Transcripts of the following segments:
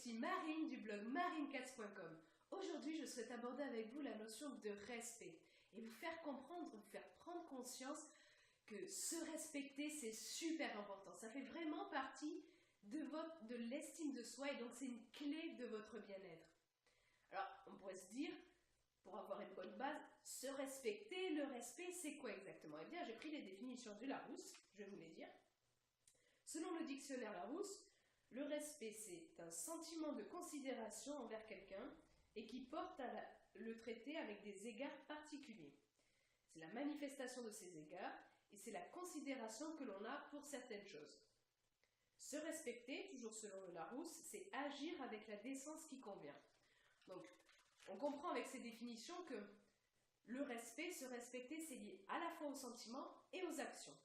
suis Marine du blog marinecats.com. Aujourd'hui, je souhaite aborder avec vous la notion de respect et vous faire comprendre, vous faire prendre conscience que se respecter, c'est super important. Ça fait vraiment partie de l'estime de soi et donc c'est une clé de votre bien-être. Alors, on pourrait se dire, pour avoir une bonne base, se respecter, le respect, c'est quoi exactement? Eh bien, j'ai pris les définitions du Larousse, je vais vous les dire. Selon le dictionnaire Larousse, le respect, c'est un sentiment de considération envers quelqu'un et qui porte à le traiter avec des égards particuliers. C'est la manifestation de ces égards et c'est la considération que l'on a pour certaines choses. Se respecter, toujours selon le Larousse, c'est agir avec la décence qui convient. Donc, on comprend avec ces définitions que le respect, se respecter, c'est lié à la fois aux sentiments et aux actions.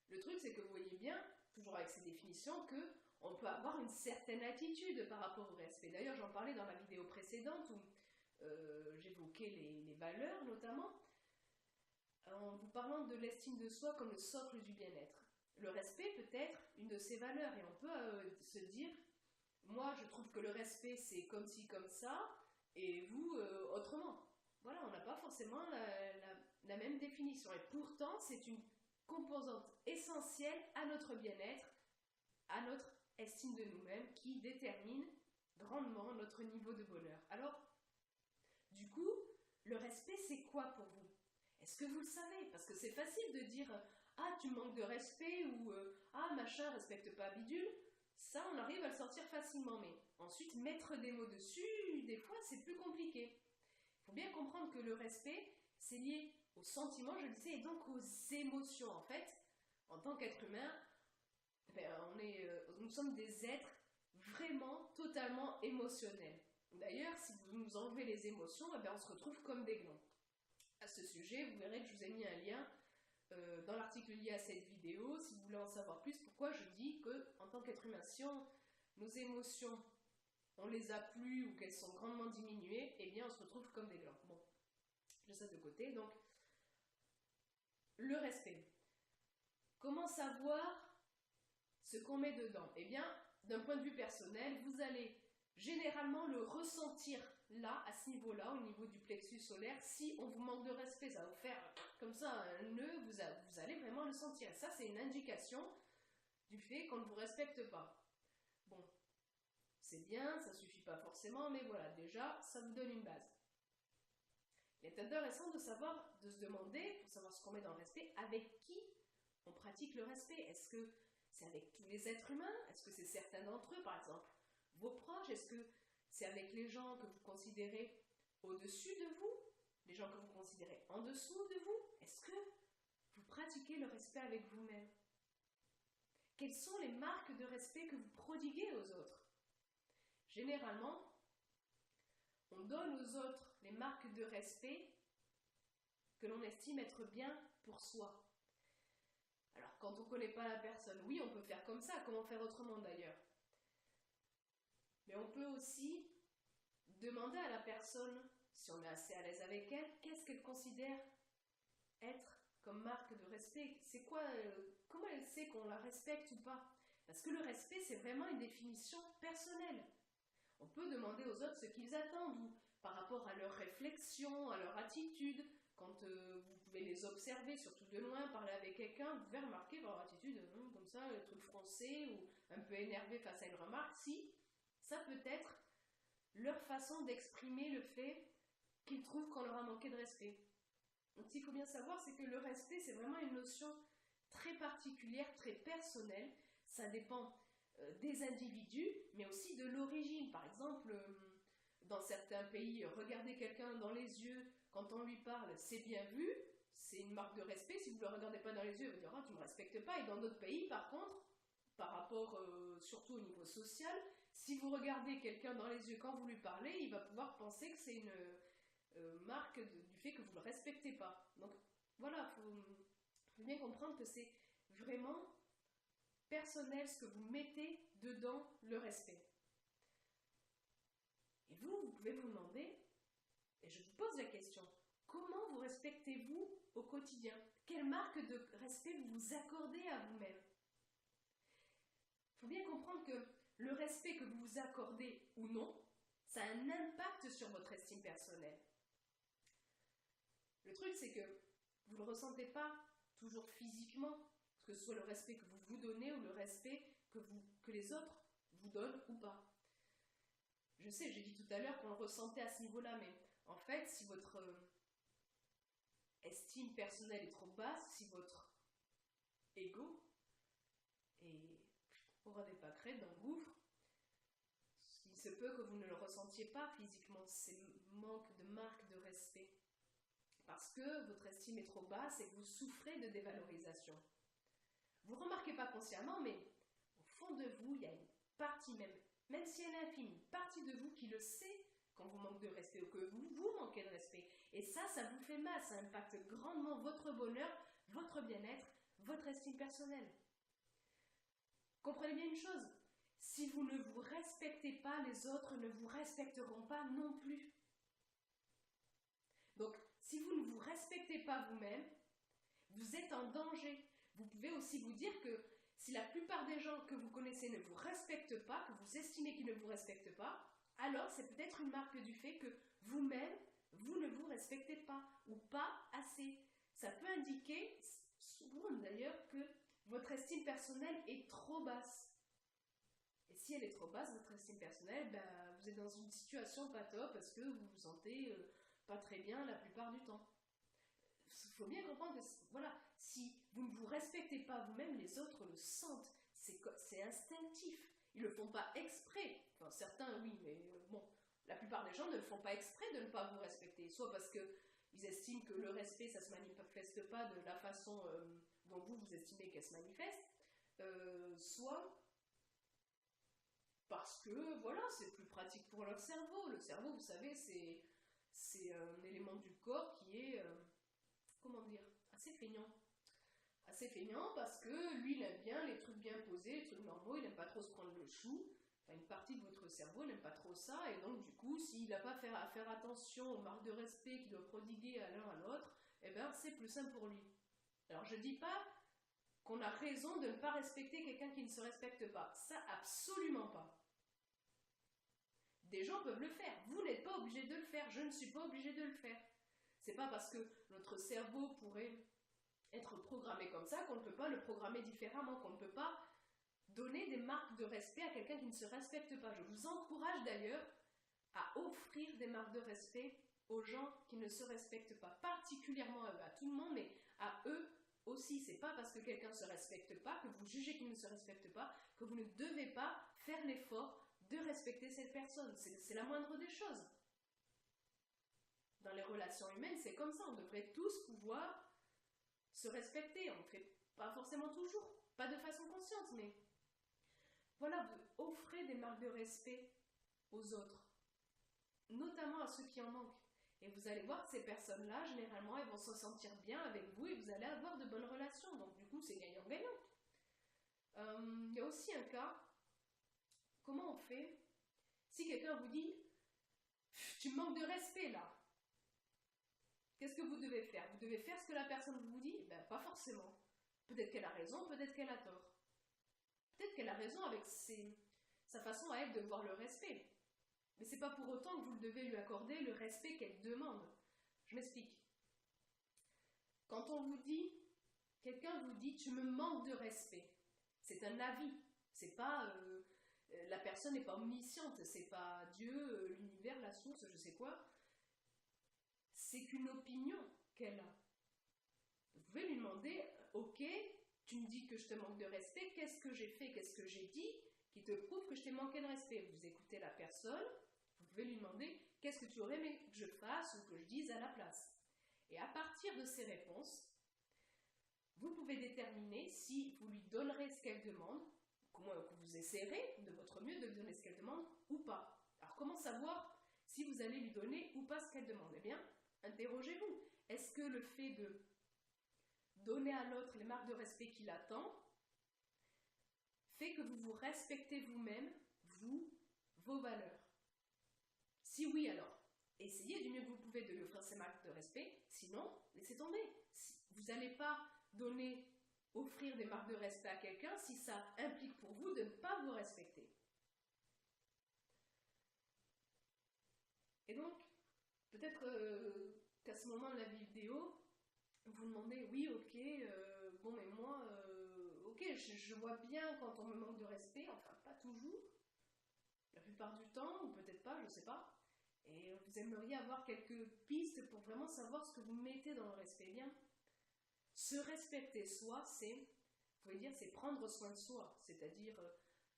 Le truc, c'est que vous voyez bien, toujours avec ces définitions, qu'on peut avoir une certaine attitude par rapport au respect. D'ailleurs, j'en parlais dans la vidéo précédente où j'évoquais les valeurs notamment, en vous parlant de l'estime de soi comme le socle du bien-être. Le respect peut être une de ces valeurs et on peut se dire, moi je trouve que le respect c'est comme ci, comme ça, et vous autrement. Voilà, on n'a pas forcément la même définition et pourtant c'est une composante essentielle à notre bien-être, à notre estime de nous-mêmes qui détermine grandement notre niveau de bonheur. Alors, du coup, le respect c'est quoi pour vous? Est-ce que vous le savez? Parce que c'est facile de dire « Ah, tu manques de respect » ou « Ah, machin, respecte pas bidule ». Ça, on arrive à le sortir facilement, mais ensuite, mettre des mots dessus, des fois, c'est plus compliqué. Il faut bien comprendre que le respect, c'est lié aux sentiments, je le disais, et donc aux émotions. En fait, en tant qu'être humain, nous sommes des êtres vraiment totalement émotionnels. D'ailleurs, si vous nous enlevez les émotions, on se retrouve comme des glands. À ce sujet, vous verrez que je vous ai mis un lien dans l'article lié à cette vidéo, si vous voulez en savoir plus, pourquoi je dis qu'en tant qu'être humain, si nos émotions, on les a plus ou qu'elles sont grandement diminuées, eh bien on se retrouve comme des glands. Bon, je laisse ça de côté. Donc, le respect. Comment savoir ce qu'on met dedans? Eh bien, d'un point de vue personnel, vous allez généralement le ressentir là, à ce niveau-là, au niveau du plexus solaire. Si on vous manque de respect, ça va vous faire comme ça un nœud, vous allez vraiment le sentir. Ça, c'est une indication du fait qu'on ne vous respecte pas. Bon, c'est bien, ça suffit pas forcément, mais voilà, déjà, ça vous donne une base. Il est intéressant de se demander, pour savoir ce qu'on met dans le respect, avec qui on pratique le respect. Est-ce que c'est avec tous les êtres humains? Est-ce que c'est certains d'entre eux, par exemple vos proches? Est-ce que c'est avec les gens que vous considérez au-dessus de vous? Les gens que vous considérez en dessous de vous? Est-ce que vous pratiquez le respect avec vous-même? Quelles sont les marques de respect que vous prodiguez aux autres? Généralement, on donne aux autres les marques de respect que l'on estime être bien pour soi. Alors, quand on ne connaît pas la personne, oui, on peut faire comme ça. Comment faire autrement d'ailleurs? Mais on peut aussi demander à la personne, si on est assez à l'aise avec elle, qu'est-ce qu'elle considère être comme marque de respect? C'est quoi, comment elle sait qu'on la respecte ou pas? Parce que le respect, c'est vraiment une définition personnelle. On peut demander aux autres ce qu'ils attendent, ou par rapport à leur réflexion, à leur attitude. Quand vous pouvez les observer, surtout de loin, parler avec quelqu'un, vous pouvez remarquer leur attitude, comme ça, le truc français, ou un peu énervé face à une remarque. Si, ça peut être leur façon d'exprimer le fait qu'ils trouvent qu'on leur a manqué de respect. Donc, ce qu'il faut bien savoir, c'est que le respect, c'est vraiment une notion très particulière, très personnelle. Ça dépend des individus, mais aussi de l'origine. Par exemple, dans certains pays, regarder quelqu'un dans les yeux quand on lui parle, c'est bien vu, c'est une marque de respect. Si vous ne le regardez pas dans les yeux, vous dire ah, tu ne me respectes pas. Et dans d'autres pays, par contre, par rapport surtout au niveau social, si vous regardez quelqu'un dans les yeux quand vous lui parlez, il va pouvoir penser que c'est une marque du fait que vous ne le respectez pas. Donc voilà, il faut bien comprendre que c'est vraiment personnel ce que vous mettez dedans le respect. Et vous pouvez vous demander, et je vous pose la question, comment vous respectez-vous au quotidien? Quelle marque de respect vous vous accordez à vous-même? Il faut bien comprendre que le respect que vous vous accordez ou non, ça a un impact sur votre estime personnelle. Le truc, c'est que vous ne le ressentez pas toujours physiquement, que ce soit le respect que vous vous donnez ou le respect que les autres vous donnent ou pas. Je sais, j'ai dit tout à l'heure qu'on le ressentait à ce niveau-là, mais en fait, si votre estime personnelle est trop basse, si votre ego est au ras des pâquerettes dans le gouffre, il se peut que vous ne le ressentiez pas physiquement, ces manques de marque de respect. Parce que votre estime est trop basse et que vous souffrez de dévalorisation. Vous ne remarquez pas consciemment, mais au fond de vous, il y a une partie même si elle est infime, une partie de vous qui le sait quand vous manquez de respect ou que vous manquez de respect. Et ça vous fait mal, ça impacte grandement votre bonheur, votre bien-être, votre estime personnelle. Comprenez bien une chose, si vous ne vous respectez pas, les autres ne vous respecteront pas non plus. Donc, si vous ne vous respectez pas vous-même, vous êtes en danger. Vous pouvez aussi vous dire que si la plupart des gens que vous connaissez ne vous respectent pas, que vous estimez qu'ils ne vous respectent pas, alors c'est peut-être une marque du fait que vous-même, vous ne vous respectez pas ou pas assez. Ça peut indiquer, souvent d'ailleurs, que votre estime personnelle est trop basse. Et si elle est trop basse, votre estime personnelle, vous êtes dans une situation pas top parce que vous vous sentez pas très bien la plupart du temps. Il faut bien comprendre que voilà, si vous ne vous respectez pas vous-même, les autres le sentent. C'est instinctif. Ils ne le font pas exprès. Enfin, certains, oui, mais bon, la plupart des gens ne le font pas exprès de ne pas vous respecter. Soit parce qu'ils estiment que le respect, ça ne se manifeste pas de la façon dont vous estimez qu'elle se manifeste. Soit parce que, voilà, c'est plus pratique pour leur cerveau. Le cerveau, vous savez, c'est un élément du corps qui est... comment dire, assez feignant. Assez feignant parce que lui, il aime bien les trucs bien posés, les trucs normaux, il n'aime pas trop se prendre le chou. Enfin, une partie de votre cerveau n'aime pas trop ça, et donc du coup, s'il n'a pas à faire attention aux marques de respect qu'il doit prodiguer à l'un à l'autre, eh bien, c'est plus simple pour lui. Alors, je ne dis pas qu'on a raison de ne pas respecter quelqu'un qui ne se respecte pas. Ça, absolument pas. Des gens peuvent le faire. Vous n'êtes pas obligé de le faire. Je ne suis pas obligé de le faire. C'est pas parce que notre cerveau pourrait être programmé comme ça qu'on ne peut pas le programmer différemment, qu'on ne peut pas donner des marques de respect à quelqu'un qui ne se respecte pas. Je vous encourage d'ailleurs à offrir des marques de respect aux gens qui ne se respectent pas, particulièrement à eux, à tout le monde, mais à eux aussi. C'est pas parce que quelqu'un ne se respecte pas, que vous jugez qu'il ne se respecte pas, que vous ne devez pas faire l'effort de respecter cette personne. C'est la moindre des choses. Dans les relations humaines, c'est comme ça. On devrait tous pouvoir se respecter. On ne fait pas forcément toujours, pas de façon consciente, mais voilà, vous offrez des marques de respect aux autres, notamment à ceux qui en manquent. Et vous allez voir que ces personnes-là, généralement, elles vont se sentir bien avec vous et vous allez avoir de bonnes relations. Donc du coup, c'est gagnant-gagnant. Il y a aussi un cas, comment on fait si quelqu'un vous dit « Tu manques de respect là ». Qu'est-ce que vous devez faire? Vous devez faire ce que la personne vous dit? Pas forcément. Peut-être qu'elle a raison, peut-être qu'elle a tort. Peut-être qu'elle a raison avec sa façon à elle de voir le respect. Mais c'est pas pour autant que vous devez lui accorder le respect qu'elle demande. Je m'explique. Quand on vous dit, quelqu'un vous dit « Tu me manques de respect », c'est un avis. C'est pas... la personne n'est pas omnisciente, c'est pas Dieu, l'univers, la source, je sais quoi. C'est qu'une opinion qu'elle a. Vous pouvez lui demander, ok, tu me dis que je te manque de respect, qu'est-ce que j'ai fait, qu'est-ce que j'ai dit qui te prouve que je t'ai manqué de respect? Vous écoutez la personne, vous pouvez lui demander, qu'est-ce que tu aurais aimé que je fasse ou que je dise à la place? Et à partir de ces réponses, vous pouvez déterminer si vous lui donnerez ce qu'elle demande, que vous essaierez de votre mieux de lui donner ce qu'elle demande ou pas. Alors comment savoir si vous allez lui donner ou pas ce qu'elle demande? Eh bien, interrogez-vous. Est-ce que le fait de donner à l'autre les marques de respect qu'il attend fait que vous vous respectez vous-même, vous, vos valeurs? Si oui, alors, essayez du mieux que vous pouvez de lui offrir ces marques de respect, sinon, laissez tomber. Vous n'allez pas offrir des marques de respect à quelqu'un si ça implique pour vous de ne pas vous respecter. Et donc, peut-être qu'à ce moment de la vidéo, vous vous demandez, oui, ok, bon, mais moi, ok, je vois bien quand on me manque de respect, enfin, pas toujours, la plupart du temps, ou peut-être pas, je sais pas. Et vous aimeriez avoir quelques pistes pour vraiment savoir ce que vous mettez dans le respect. Eh bien, se respecter soi, c'est, vous pouvez dire, c'est prendre soin de soi, c'est-à-dire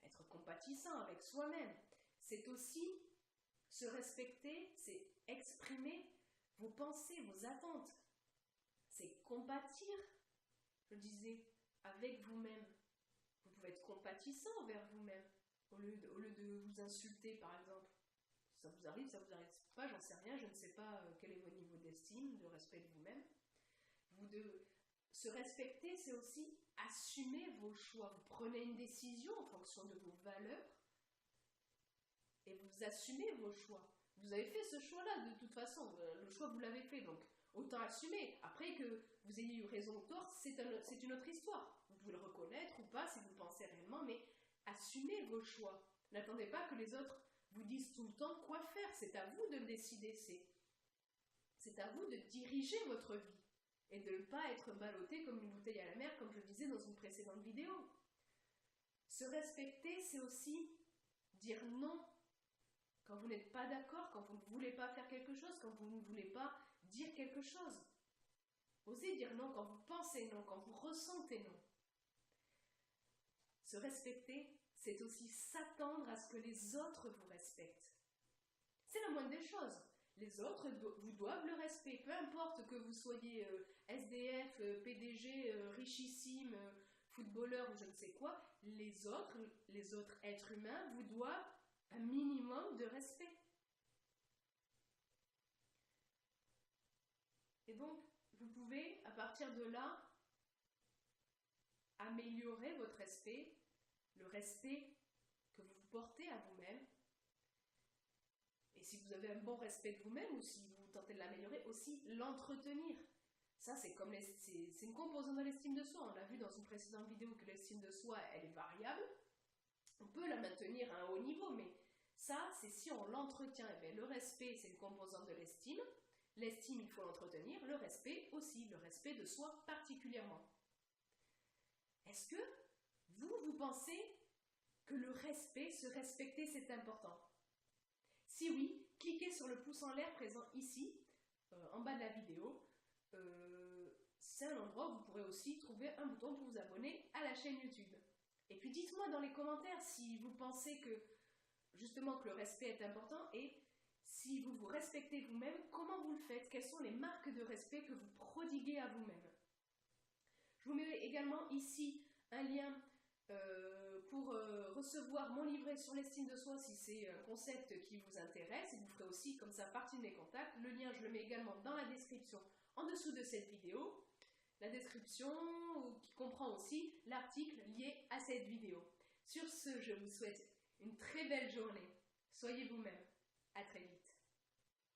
être compatissant avec soi-même. C'est aussi se respecter, c'est exprimer vos pensées, vos attentes. C'est compatir, je disais, avec vous-même. Vous pouvez être compatissant envers vous-même, au lieu de vous insulter, par exemple. Ça vous arrive pas, j'en sais rien, je ne sais pas quel est votre niveau d'estime, de respect de vous-même. Se respecter, c'est aussi assumer vos choix. Vous prenez une décision en fonction de vos valeurs et vous assumez vos choix. Vous avez fait ce choix-là de toute façon, le choix vous l'avez fait, donc autant assumer. Après que vous ayez eu raison ou tort, c'est une autre histoire. Vous pouvez le reconnaître ou pas si vous le pensez réellement, mais assumez vos choix. N'attendez pas que les autres vous disent tout le temps quoi faire. C'est à vous de le décider. C'est à vous de diriger votre vie et de ne pas être ballotté comme une bouteille à la mer, comme je le disais dans une précédente vidéo. Se respecter, c'est aussi dire non quand vous n'êtes pas d'accord, quand vous ne voulez pas faire quelque chose, quand vous ne voulez pas dire quelque chose. Osez dire non quand vous pensez non, quand vous ressentez non. Se respecter, c'est aussi s'attendre à ce que les autres vous respectent. C'est la moindre des choses. Les autres vous doivent le respect. Peu importe que vous soyez SDF, PDG, richissime, footballeur ou je ne sais quoi, les autres êtres humains vous doivent un minimum de respect. Et donc, vous pouvez, à partir de là, améliorer votre respect, le respect que vous portez à vous-même. Et si vous avez un bon respect de vous-même, ou si vous tentez de l'améliorer, aussi l'entretenir. Ça, c'est une composante de l'estime de soi. On l'a vu dans une précédente vidéo que l'estime de soi, elle est variable. On peut la maintenir à un haut niveau, mais ça, c'est si on l'entretient. Et bien, le respect, c'est une composante de l'estime. L'estime, il faut l'entretenir. Le respect aussi, le respect de soi particulièrement. Est-ce que vous pensez que le respect, se respecter, c'est important? Si oui, cliquez sur le pouce en l'air présent ici, en bas de la vidéo. C'est un endroit où vous pourrez aussi trouver un bouton pour vous abonner à la chaîne YouTube. Et puis dites-moi dans les commentaires si vous pensez que justement que le respect est important et si vous vous respectez vous-même, comment vous le faites? Quelles sont les marques de respect que vous prodiguez à vous-même? Je vous mets également ici un lien pour recevoir mon livret sur l'estime de soi si c'est un concept qui vous intéresse. Et vous ferez aussi comme ça partie de mes contacts. Le lien, je le mets également dans la description en dessous de cette vidéo. La description qui comprend aussi l'article lié à cette vidéo. Sur ce, je vous souhaite une très belle journée. Soyez vous-même. À très vite.